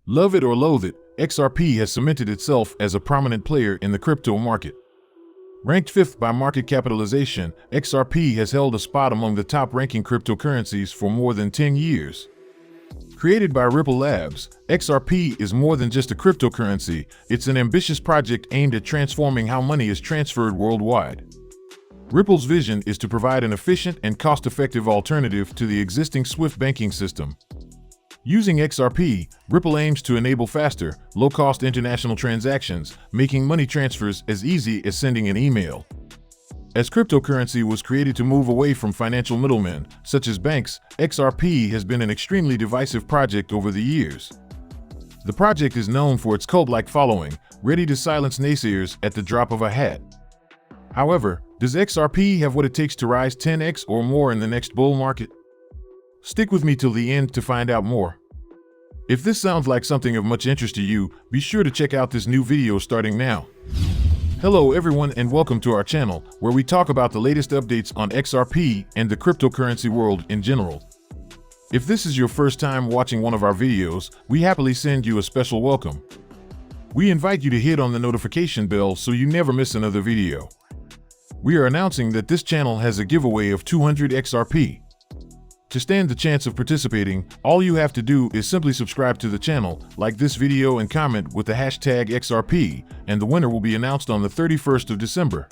Love it or loathe it, XRP has cemented itself as a prominent player in the crypto market. Ranked 5th by market capitalization, XRP has held a spot among the top-ranking cryptocurrencies for more than 10 years. Created by Ripple Labs, XRP is more than just a cryptocurrency, it's an ambitious project aimed at transforming how money is transferred worldwide. Ripple's vision is to provide an efficient and cost-effective alternative to the existing SWIFT banking system. Using XRP, Ripple aims to enable faster, low-cost international transactions, making money transfers as easy as sending an email. As cryptocurrency was created to move away from financial middlemen, such as banks, XRP has been an extremely divisive project over the years. The project is known for its cult-like following, ready to silence naysayers at the drop of a hat. However, does XRP have what it takes to rise 10x or more in the next bull market? Stick with me till the end to find out more. If this sounds like something of much interest to you, be sure to check out this new video starting now. Hello everyone and welcome to our channel, where we talk about the latest updates on XRP and the cryptocurrency world in general. If this is your first time watching one of our videos, we happily send you a special welcome. We invite you to hit on the notification bell so you never miss another video. We are announcing that this channel has a giveaway of 200 XRP. To stand the chance of participating, all you have to do is simply subscribe to the channel, like this video and comment with the hashtag XRP, and the winner will be announced on the 31st of December.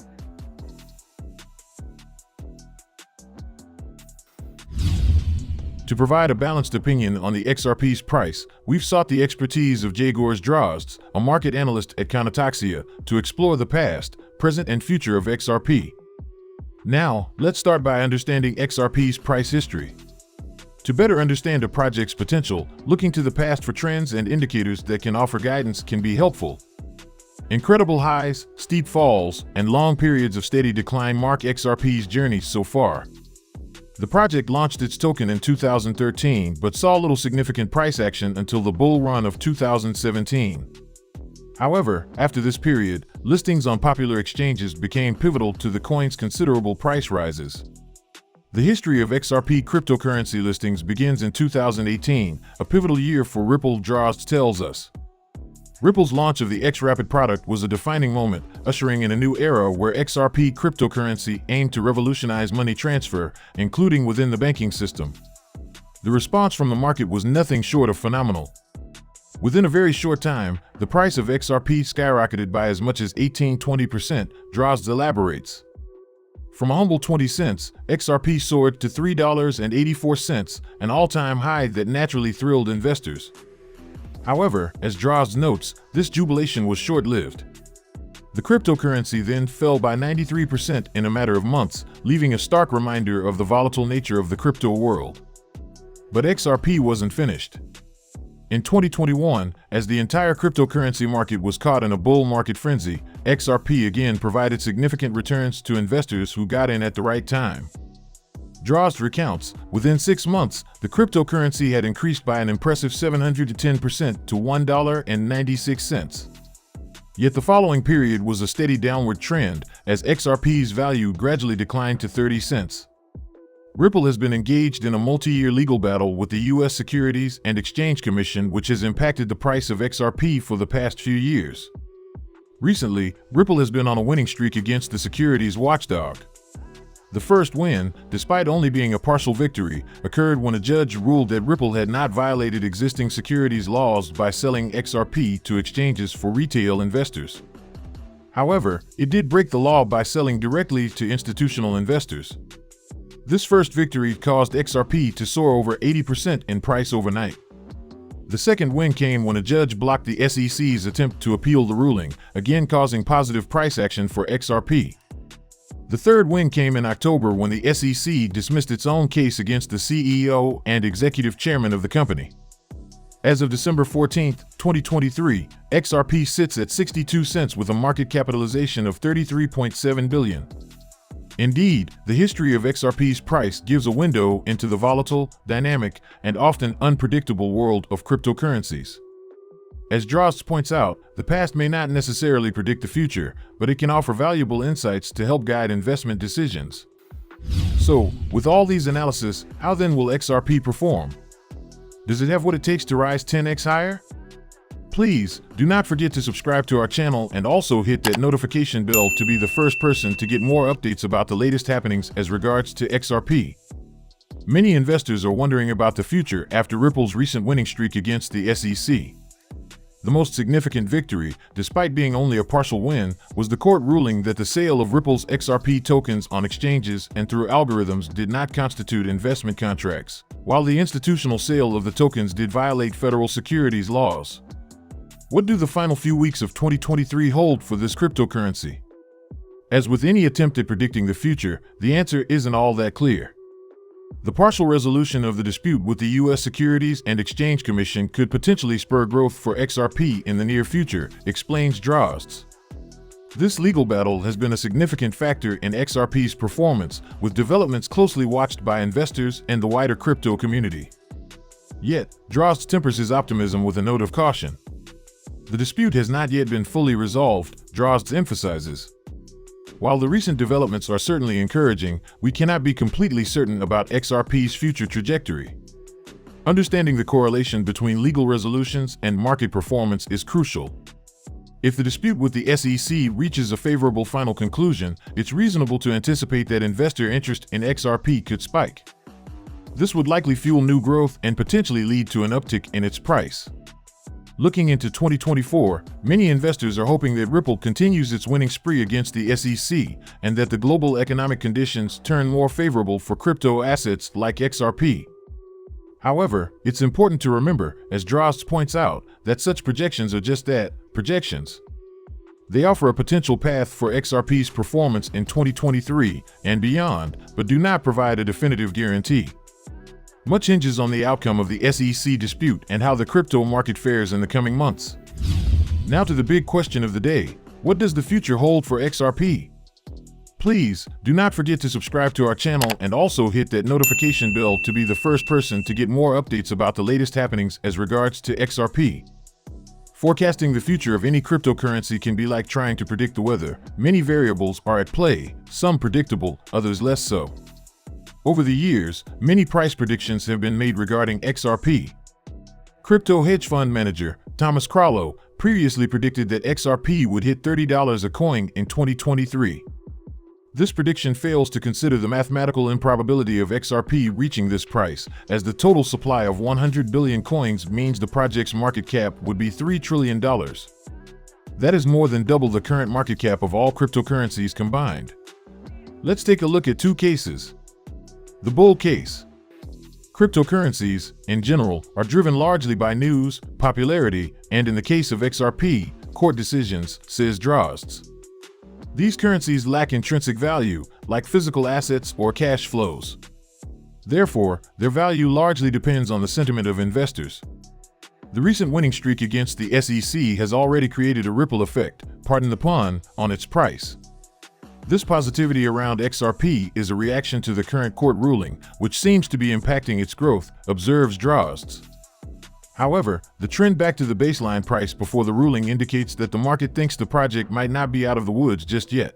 To provide a balanced opinion on the XRP's price, we've sought the expertise of Schwartz, a market analyst at Conotaxia, to explore the past, present, and future of XRP. Now, let's start by understanding XRP's price history. To better understand a project's potential, looking to the past for trends and indicators that can offer guidance can be helpful. Incredible highs, steep falls, and long periods of steady decline mark XRP's journey so far. The project launched its token in 2013 but saw little significant price action until the bull run of 2017. However, after this period, listings on popular exchanges became pivotal to the coin's considerable price rises. The history of XRP cryptocurrency listings begins in 2018, a pivotal year for Ripple, Schwartz tells us. Ripple's launch of the XRapid product was a defining moment, ushering in a new era where XRP cryptocurrency aimed to revolutionize money transfer, including within the banking system. The response from the market was nothing short of phenomenal. Within a very short time, the price of XRP skyrocketed by as much as 18–20%, Schwartz elaborates. From a humble 20 cents, XRP soared to $3.84, an all-time high that naturally thrilled investors. However, as Schwartz notes, this jubilation was short-lived. The cryptocurrency then fell by 93% in a matter of months, leaving a stark reminder of the volatile nature of the crypto world. But XRP wasn't finished. In 2021, as the entire cryptocurrency market was caught in a bull market frenzy, XRP again provided significant returns to investors who got in at the right time. Schwartz recounts, within 6 months, the cryptocurrency had increased by an impressive 710% to $1.96. Yet the following period was a steady downward trend, as XRP's value gradually declined to 30 cents. Ripple has been engaged in a multi-year legal battle with the U.S. Securities and Exchange Commission, which has impacted the price of XRP for the past few years. Recently, Ripple has been on a winning streak against the securities watchdog. The first win, despite only being a partial victory, occurred when a judge ruled that Ripple had not violated existing securities laws by selling XRP to exchanges for retail investors. However, it did break the law by selling directly to institutional investors. This first victory caused XRP to soar over 80% in price overnight. The second win came when a judge blocked the SEC's attempt to appeal the ruling, again causing positive price action for XRP. The third win came in October when the SEC dismissed its own case against the CEO and executive chairman of the company. As of December 14, 2023, XRP sits at 62 cents with a market capitalization of $33.7 billion. Indeed, the history of XRP's price gives a window into the volatile, dynamic, and often unpredictable world of cryptocurrencies. As Schwartz points out, the past may not necessarily predict the future, but it can offer valuable insights to help guide investment decisions. So, with all these analyses, how then will XRP perform? Does it have what it takes to rise 10x higher? Please do not forget to subscribe to our channel and also hit that notification bell to be the first person to get more updates about the latest happenings as regards to XRP. Many investors are wondering about the future after Ripple's recent winning streak against the SEC. The most significant victory, despite being only a partial win, was the court ruling that the sale of Ripple's XRP tokens on exchanges and through algorithms did not constitute investment contracts, while the institutional sale of the tokens did violate federal securities laws. What do the final few weeks of 2023 hold for this cryptocurrency? As with any attempt at predicting the future, the answer isn't all that clear. The partial resolution of the dispute with the U.S. Securities and Exchange Commission could potentially spur growth for XRP in the near future, explains Schwartz. This legal battle has been a significant factor in XRP's performance, with developments closely watched by investors and the wider crypto community. Yet, Schwartz tempers his optimism with a note of caution. The dispute has not yet been fully resolved, Schwartz emphasizes. While the recent developments are certainly encouraging, we cannot be completely certain about XRP's future trajectory. Understanding the correlation between legal resolutions and market performance is crucial. If the dispute with the SEC reaches a favorable final conclusion, it's reasonable to anticipate that investor interest in XRP could spike. This would likely fuel new growth and potentially lead to an uptick in its price. Looking into 2024, many investors are hoping that Ripple continues its winning spree against the SEC and that the global economic conditions turn more favorable for crypto assets like XRP. However, it's important to remember, as Schwartz points out, that such projections are just that, projections. They offer a potential path for XRP's performance in 2023 and beyond, but do not provide a definitive guarantee. Much hinges on the outcome of the SEC dispute and how the crypto market fares in the coming months. Now to the big question of the day: what does the future hold for XRP? Please do not forget to subscribe to our channel and also hit that notification bell to be the first person to get more updates about the latest happenings as regards to XRP. Forecasting the future of any cryptocurrency can be like trying to predict the weather. Many variables are at play, some predictable, others less so. Over the years, many price predictions have been made regarding XRP. Crypto hedge fund manager Thomas Crollo previously predicted that XRP would hit $30 a coin in 2023. This prediction fails to consider the mathematical improbability of XRP reaching this price, as the total supply of 100 billion coins means the project's market cap would be $3 trillion. That is more than double the current market cap of all cryptocurrencies combined. Let's take a look at two cases. The bull case. Cryptocurrencies, in general, are driven largely by news, popularity, and in the case of XRP, court decisions, says Schwartz. These currencies lack intrinsic value, like physical assets or cash flows. Therefore, their value largely depends on the sentiment of investors. The recent winning streak against the SEC has already created a ripple effect, pardon the pun, on its price. This positivity around XRP is a reaction to the current court ruling, which seems to be impacting its growth, observes Schwartz. However, the trend back to the baseline price before the ruling indicates that the market thinks the project might not be out of the woods just yet.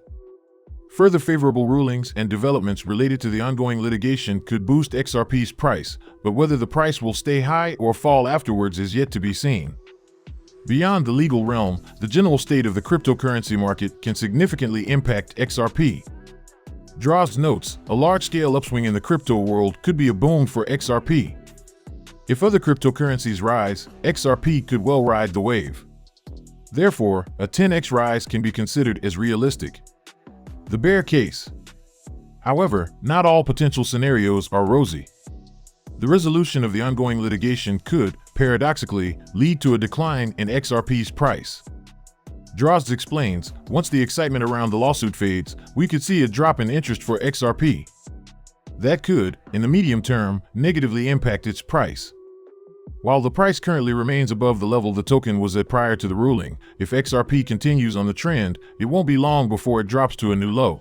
Further favorable rulings and developments related to the ongoing litigation could boost XRP's price, but whether the price will stay high or fall afterwards is yet to be seen. Beyond the legal realm, the general state of the cryptocurrency market can significantly impact XRP. Schwartz notes, a large-scale upswing in the crypto world could be a boom for XRP. If other cryptocurrencies rise, XRP could well ride the wave. Therefore, a 10x rise can be considered as realistic. The bear case. However, not all potential scenarios are rosy. The resolution of the ongoing litigation could, paradoxically, lead to a decline in XRP's price. Schwartz explains, once the excitement around the lawsuit fades, we could see a drop in interest for XRP. That could, in the medium term, negatively impact its price. While the price currently remains above the level the token was at prior to the ruling, if XRP continues on the trend, it won't be long before it drops to a new low.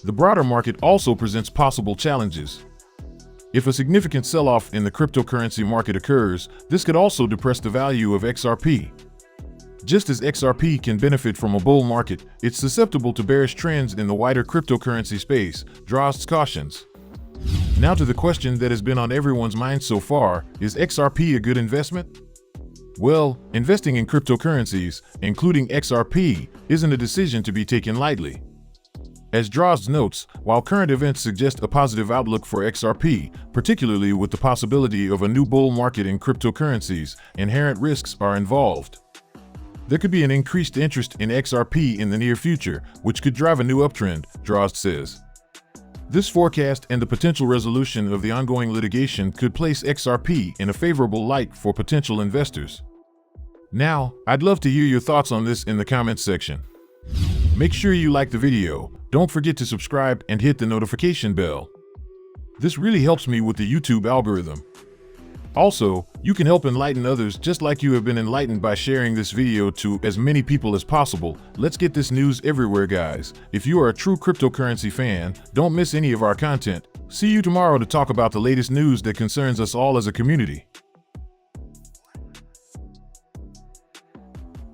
The broader market also presents possible challenges. If a significant sell-off in the cryptocurrency market occurs, this could also depress the value of XRP. Just as XRP can benefit from a bull market, it's susceptible to bearish trends in the wider cryptocurrency space, Schwartz cautions. Now to the question that has been on everyone's mind so far: is XRP a good investment? Well, investing in cryptocurrencies, including XRP, isn't a decision to be taken lightly. As Drozd notes, while current events suggest a positive outlook for XRP, particularly with the possibility of a new bull market in cryptocurrencies, inherent risks are involved. There could be an increased interest in XRP in the near future, which could drive a new uptrend, Drozd says. This forecast and the potential resolution of the ongoing litigation could place XRP in a favorable light for potential investors. Now, I'd love to hear your thoughts on this in the comments section. Make sure you like the video, don't forget to subscribe and hit the notification bell. This really helps me with the YouTube algorithm. Also, you can help enlighten others just like you have been enlightened by sharing this video to as many people as possible. Let's get this news everywhere, guys. If you are a true cryptocurrency fan, don't miss any of our content. See you tomorrow to talk about the latest news that concerns us all as a community.